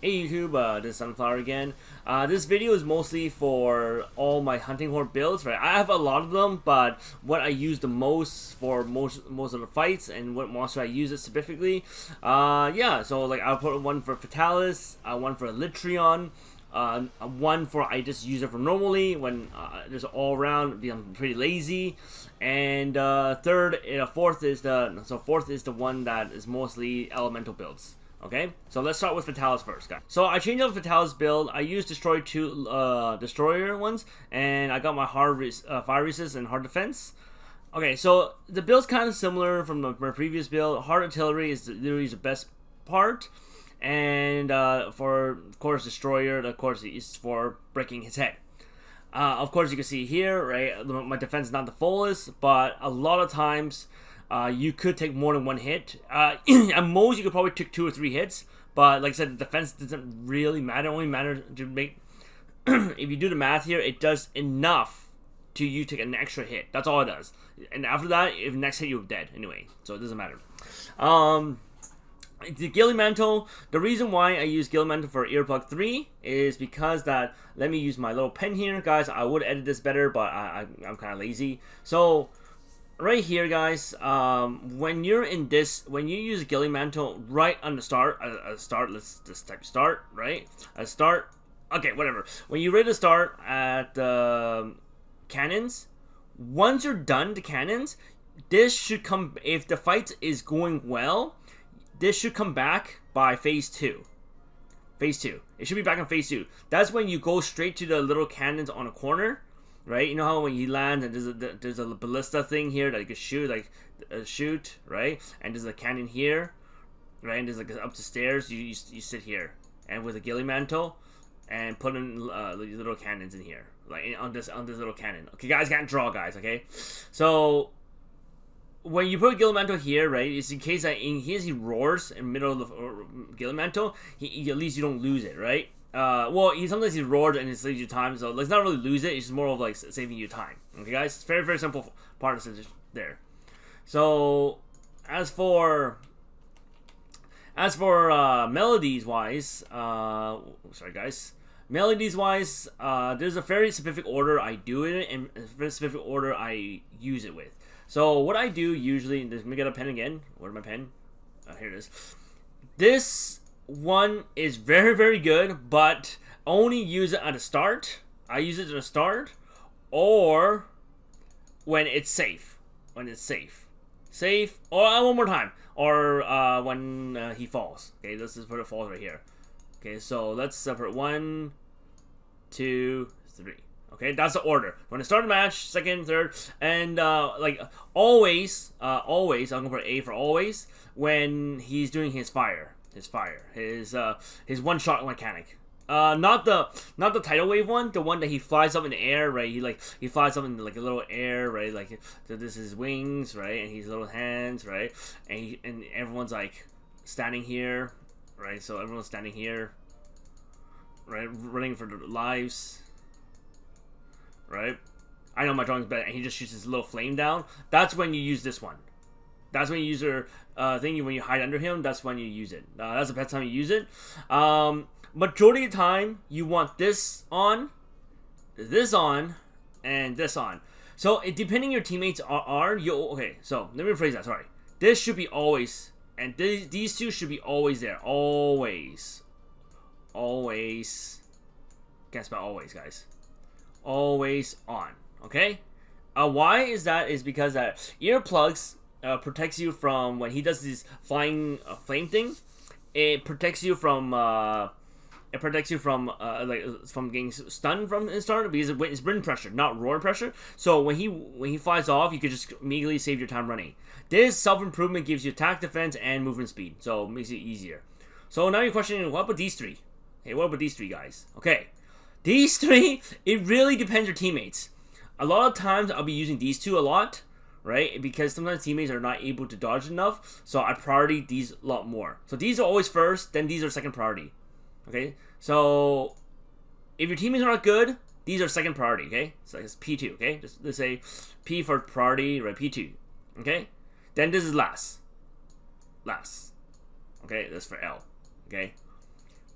Hey YouTube, this is Sunflower again. This video is mostly for all my hunting horde builds, right? I have a lot of them, but what I use the most for most of the fights and what monster I use it specifically. Yeah, so like I'll put one for Fatalis, one for Alatreon, one for I just use it for normally when there's all around. I'm pretty lazy, and fourth is the one that is mostly elemental builds. Okay, so let's start with Fatalis first, guys. So I changed up Fatalis build. I used Destroy 2 Destroyer ones, and I got my Fire Resist and Hard Defense. Okay, so the build's kind of similar from my previous build. Hard Artillery is literally the best part, and for, of course, Destroyer, of course, is for breaking his head. Of course, you can see here, right, my defense is not the fullest, but a lot of times, you could take more than one hit. At most, you could probably take 2 or 3 hits. But like I said, the defense doesn't really matter. It only matters to make... if you do the math here, it does enough to you take an extra hit. That's all it does. And after that, if next hit, you're dead anyway. So it doesn't matter. The Gilly Mantle, the reason why I use Gilly Mantle for Earplug 3 is because that... Let me use my little pen here, guys. I would edit this better, but I'm kind of lazy. So... right here, guys, when you use Gilly Mantle right on the start, let's just type start, right? Start, okay, whatever. When you're ready to start at the cannons, once you're done the cannons, this should come, if the fight is going well, this should come back by phase 2. Phase 2. It should be back in phase 2. That's when you go straight to the little cannons on a corner. Right, you know how when he lands and there's a ballista thing here that you can shoot, shoot, right? And there's a cannon here, right? And there's like up the stairs. You sit here, and with a Gilly Mantle, and put in little cannons in here, like on this little cannon. Okay, guys, can't draw, guys. Okay, so when you put a Gilly Mantle here, right? It's in case he roars in the middle of the Gilly Mantle, at least you don't lose it, right? Well, sometimes he roared and it saves you time, so let's not really lose it. It's just more of like saving you time. Okay, guys, it's very, very simple part of the there. So, as for melodies wise, sorry guys, melodies wise, there's a very specific order I do it in, and a very specific order I use it with. So what I do usually, let me get a pen again. Where's my pen? Here it is. This one is very, very good, but only use it at the start. I use it at the start, or when it's safe. When it's safe, or one more time, or when he falls. Okay, let's just put it falls right here. Okay, so let's separate 1, 2, 3. Okay, that's the order. When I start the match, second, third, and like always, I'm gonna put A for always when he's doing his his one-shot mechanic. Not the tidal wave one, the one that he flies up in the air, right? He flies up in like a little air, right? Like, so this is wings, right? And his little hands, right? And everyone's like standing here, right? So everyone's standing here, right? Running for their lives, right? I know my drawing's better, and he just shoots his little flame down. That's when you use this one. That's when you use your thing. When you hide under him, that's when you use it. That's the best time you use it. Majority of the time, you want this on, and this on. So, depending your teammates are you okay? So let me rephrase that. Sorry. This should be always, and these two should be always there. Always. Can't spell always, guys. Always on. Okay. Why is that? Is because that earplugs protects you from when he does this flying flame thing. It protects you from from getting stunned from the start because it's wind pressure, not roar pressure. So when he flies off, you can just immediately save your time running. This self-improvement gives you attack, defense, and movement speed, so it makes it easier. So now you're questioning, what about these 3? Hey, what about these 3 guys? Okay, these 3, it really depends your teammates. A lot of times I'll be using these 2 a lot, right? Because sometimes teammates are not able to dodge enough, so I priority these a lot more. So these are always first, then these are second priority. Okay, so if your teammates are not good, these are second priority. Okay, so it's P2. Okay, just let's say P for priority, right? P2. Okay, then this is last. Okay, that's for L. Okay,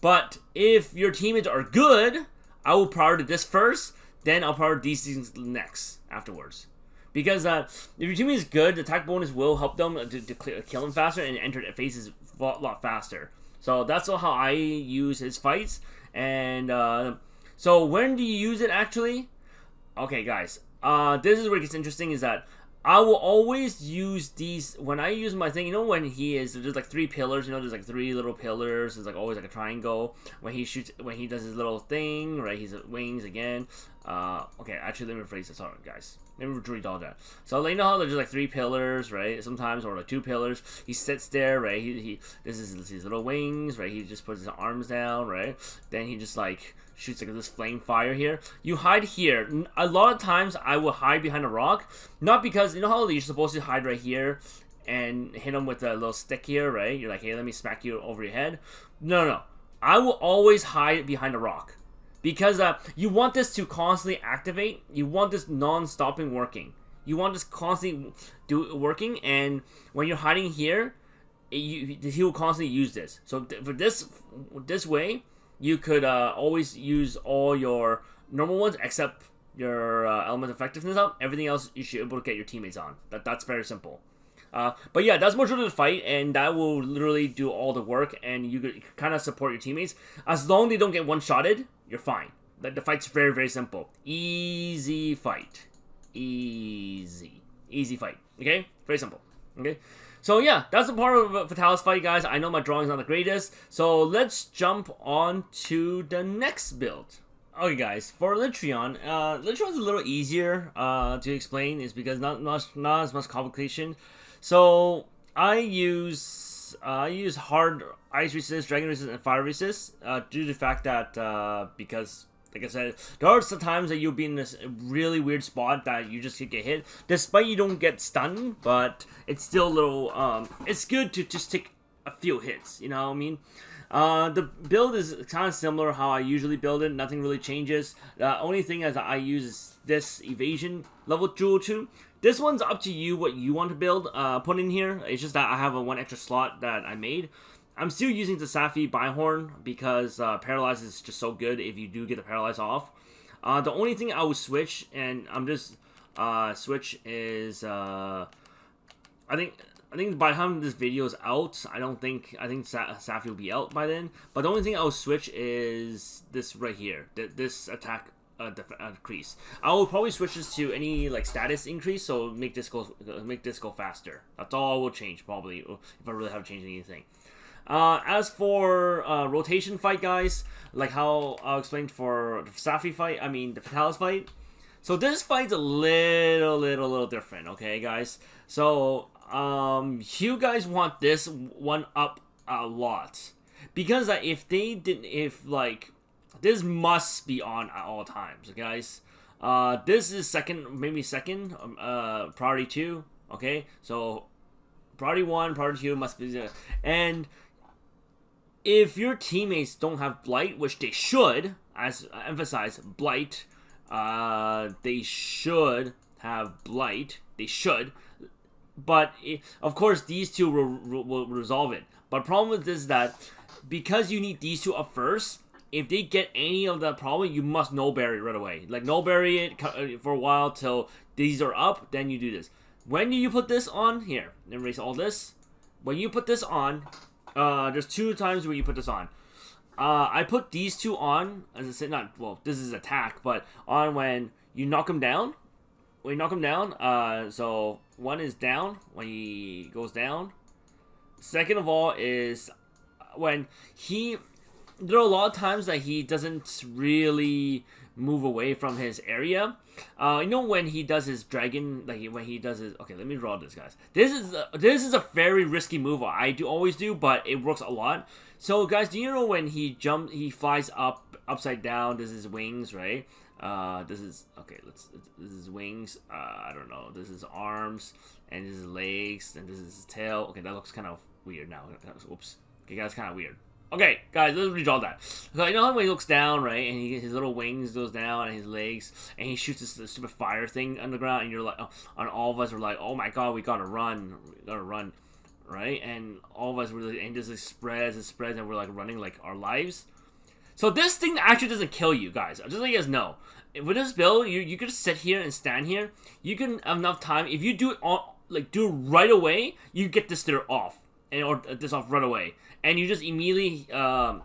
But if your teammates are good, I will prioritize this first, then I'll prioritize these things next, afterwards. Because if your teammate is good, the attack bonus will help them to kill them faster and enter phases a lot faster. So that's how I use his fights. And so when do you use it actually? Okay, guys. This is where it gets interesting. Is that I will always use these when I use my thing. You know, when there's like 3 pillars. You know, there's like 3 little pillars. There's like always like a triangle. When he shoots, when he does his little thing, right? He's wings again. Okay, actually, let me rephrase this. Sorry, guys. Let me read all that. So, like, you know how there's like 3 pillars, right? Sometimes, or like 2 pillars. He sits there, right? This is his little wings, right? He just puts his arms down, right? Then he just like shoots like this flame fire here. You hide here. A lot of times, I will hide behind a rock, not because you know how you're supposed to hide right here and hit him with a little stick here, right? You're like, hey, let me smack you over your head. No. I will always hide behind a rock. Because you want this to constantly activate. You want this non-stopping working. You want this constantly working, and when you're hiding here, he will constantly use this. So for this way, you could always use all your normal ones except your element effectiveness up. Everything else you should be able to get your teammates on. That's very simple. But yeah, that's more true to the fight, and that will literally do all the work, and you could kind of support your teammates. As long as they don't get one-shotted, you're fine. The fight's very, very simple. Easy fight. Easy fight. Okay? Very simple. Okay? So yeah, that's the part of Fatalis fight, guys. I know my drawing's not the greatest, so let's jump on to the next build. Okay, guys, for Alatreon, Alatreon's a little easier to explain. Is because not as much complication. So I use hard ice resist, dragon resist, and fire resist due to the fact that because, like I said, there are some times that you'll be in this really weird spot that you just get hit, despite you don't get stunned, but it's still a little it's good to just take a few hits. You know what I mean? The build is kind of similar how I usually build it. Nothing really changes. The only thing is that I use this evasion level jewel too. This one's up to you what you want to build, put in here. It's just that I have one extra slot that I made. I'm still using the Safi Bihorn because Paralyze is just so good if you do get the Paralyze off. The only thing I would switch, and I'm just switch is I think by the time this video is out, I think Safi will be out by then. But the only thing I will switch is this right here, this attack decrease. I will probably switch this to any like status increase, so make this go faster. That's all I will change probably if I really have to change anything. As for rotation fight, guys, like how I'll explain for the Safi fight, I mean the Fatalis fight. So this fight's a little different, okay, guys. So you guys want this one up a lot because this must be on at all times, guys. This is maybe second, priority 2, okay? So, priority 1, priority 2 must be, and if your teammates don't have Blight, which they should, as I emphasize, Blight, they should have Blight, but of course these two will resolve it. But problem with this is that because you need these two up first, if they get any of that problem, you must no berry right away. Like no berry it for a while till these are up, then you do this. When do you put this on? Here, erase all this. When you put this on, there's 2 times where you put this on. I put these 2 on, as I said, this is attack, but on when you knock him down. When you knock him down, so one is down when he goes down. Second of all is when there are a lot of times that he doesn't really move away from his area. You know when he does his dragon, okay, let me draw this, guys. This is a very risky move. I always do, but it works a lot. So, guys, do you know when he flies upside down? This is wings, right? This is wings. I don't know. This is arms, and this is legs, and this is his tail. Okay, that looks kind of weird now. Oops. Okay, that's kind of weird. Okay, guys, let's redraw that. So you know how when he looks down, right, and his little wings goes down, and his legs, and he shoots this stupid fire thing underground, and you're like, on all of us are like, oh my god, we gotta run, right? And all of us were like, and this like spreads and spreads, and we're like running like our lives. So this thing actually doesn't kill you guys. Just let you guys know. With this build, you could sit here and stand here. You can have enough time. If you do it on, like do it right away, you get this there off, and or this off right away, and you just immediately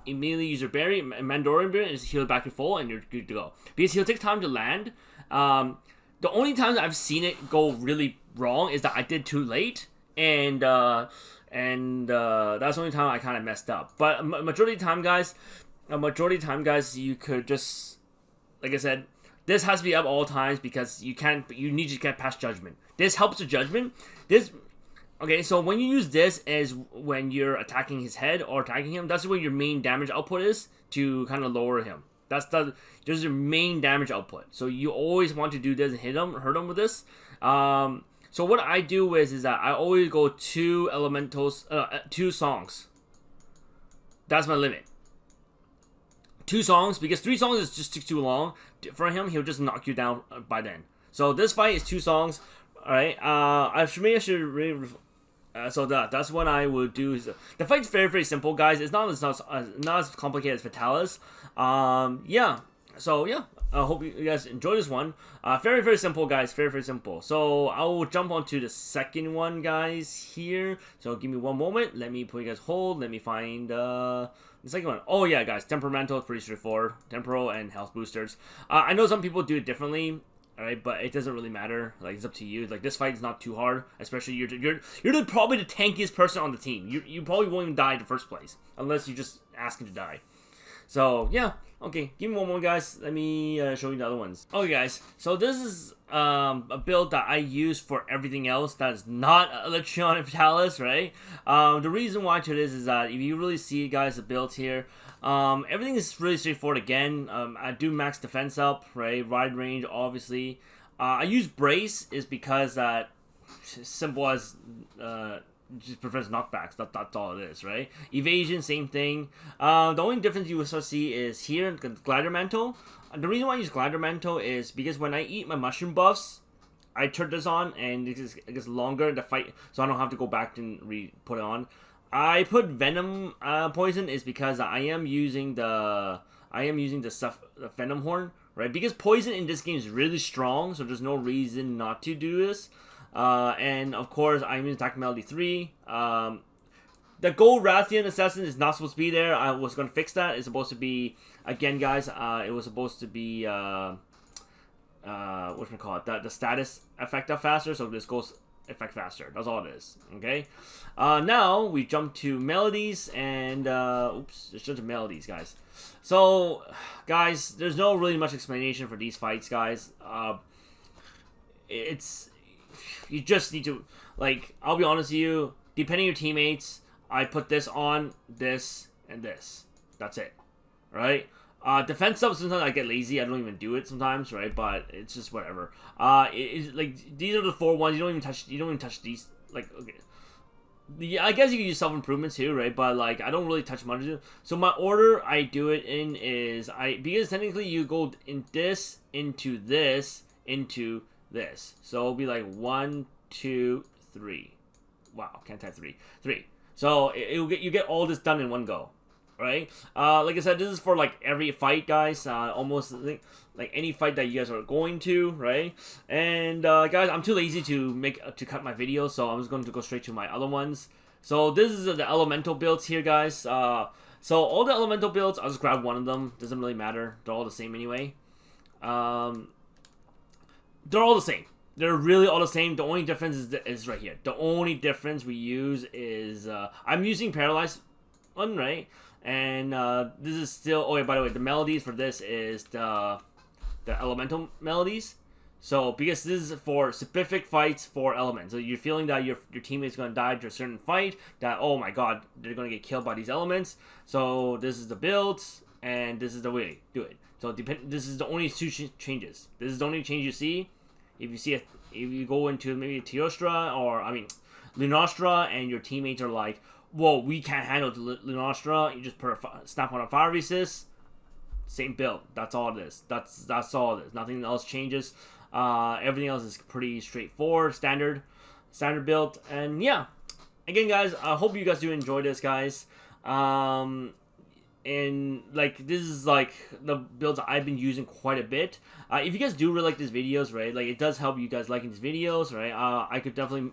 use your berry, Mandorian berry, and just heal it back to full, and you're good to go. Because he'll take time to land. The only times I've seen it go really wrong is that I did too late, and that's the only time I kind of messed up. But majority of the time, guys, you could just, like I said, this has to be up all times because you need to get past judgment. This helps the judgment. Okay, so when you use this as when you're attacking his head or attacking him, that's where your main damage output is to kind of lower him. There's your main damage output. So you always want to do this and hurt him with this. So what I do is that I always go 2 elementals, 2 songs. That's my limit. 2 songs, because 3 songs is just too long for him. He'll just knock you down by then. So this fight is 2 songs. All right. So that's what I would do. The fight's very, very simple, guys. It's not as complicated as Fatalis. Yeah. So yeah. I hope you guys enjoy this one. Very, very simple, guys. Very, very simple. So I will jump onto the second one, guys, here. So give me one moment. Let me put you guys hold. Let me find the second one. Oh yeah, guys. Temperamental is pretty straightforward. Temporal and health boosters. I know some people do it differently. Alright, but it doesn't really matter. Like, it's up to you. Like, this fight is not too hard. Especially you're probably the tankiest person on the team. You probably won't even die in the first place unless you just ask him to die. So yeah, okay. Give me one more, guys. Let me show you the other ones. Okay, guys. So this is a build that I use for everything else that is not Alatreon and Fatalis, right? The reason why to this is that if you really see, guys, the build here. Everything is really straightforward again. I do max defense up, right? Wide range, obviously. I use brace is because that simple as just prevents knockbacks. That's all it is, right? Evasion, same thing. The only difference you will start to see is here in glider mantle. The reason why I use glider mantle is because when I eat my mushroom buffs, I turn this on and it gets longer in the fight, so I don't have to go back and put it on. I put venom poison is because I am using the venom horn, right? Because poison in this game is really strong, so there's no reason not to do this. And of course, I'm using attack melody 3. The gold Rathian assassin is not supposed to be there. I was gonna fix that. It's supposed to be, again, guys. It was supposed to be the status effect up faster, so this goes effect faster. That's all it is. Okay. Now we jump to melodies and let's jump to melodies, guys. So, guys, there's no really much explanation for these fights, guys. You just need to, like, I'll be honest with you. Depending on your teammates, I put this on, this, and this. That's it, right? Defense stuff, sometimes I get lazy. I don't even do it sometimes, right? But it's just whatever. It's like these are the 4 ones. You don't even touch these. Like, okay, yeah, I guess you can use self-improvement too, right? But like, I don't really touch much of it. So my order I do it in is because technically you go in this into this into this. So it'll be like 1, 2, 3. Wow, can't type 3. So you get all this done in one go. Right? Like I said, this is for like every fight, guys. Almost like any fight that you guys are going to, right? And guys, I'm too lazy to cut my video, so I'm just going to go straight to my other ones. So this is the elemental builds here, guys. So all the elemental builds, I'll just grab one of them. Doesn't really matter. They're all the same anyway. They're all the same. They're really all the same. The only difference is right here. The only difference we use is I'm using paralyzed one, right? And this is still. Oh yeah, by the way, the melodies for this is the elemental melodies. So because this is for specific fights for elements, so you're feeling that your teammate's gonna die to a certain fight. That, oh my god, they're gonna get killed by these elements. So this is the builds, and this is the way to do it. So this is the only 2 changes. This is the only change you see. If you go into maybe Teostra or Lunastra, and your teammates are like, whoa, we can't handle Lunastra. You just put snap on a fire resist. Same build. That's all it is. That's all it is. Nothing else changes. Everything else is pretty straightforward, standard build. And yeah, again, guys, I hope you guys do enjoy this, guys. And like this is like the builds I've been using quite a bit. If you guys do really like these videos, right, like it does help you guys liking these videos, right? I could definitely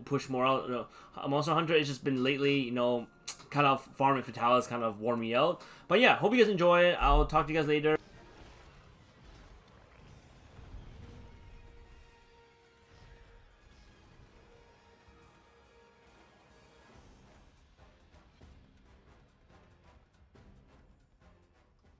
push more out. Monster Hunter, it's just been lately, you know, kind of farming Fatalis kind of wore me out. But yeah, hope you guys enjoy it. I'll talk to you guys later.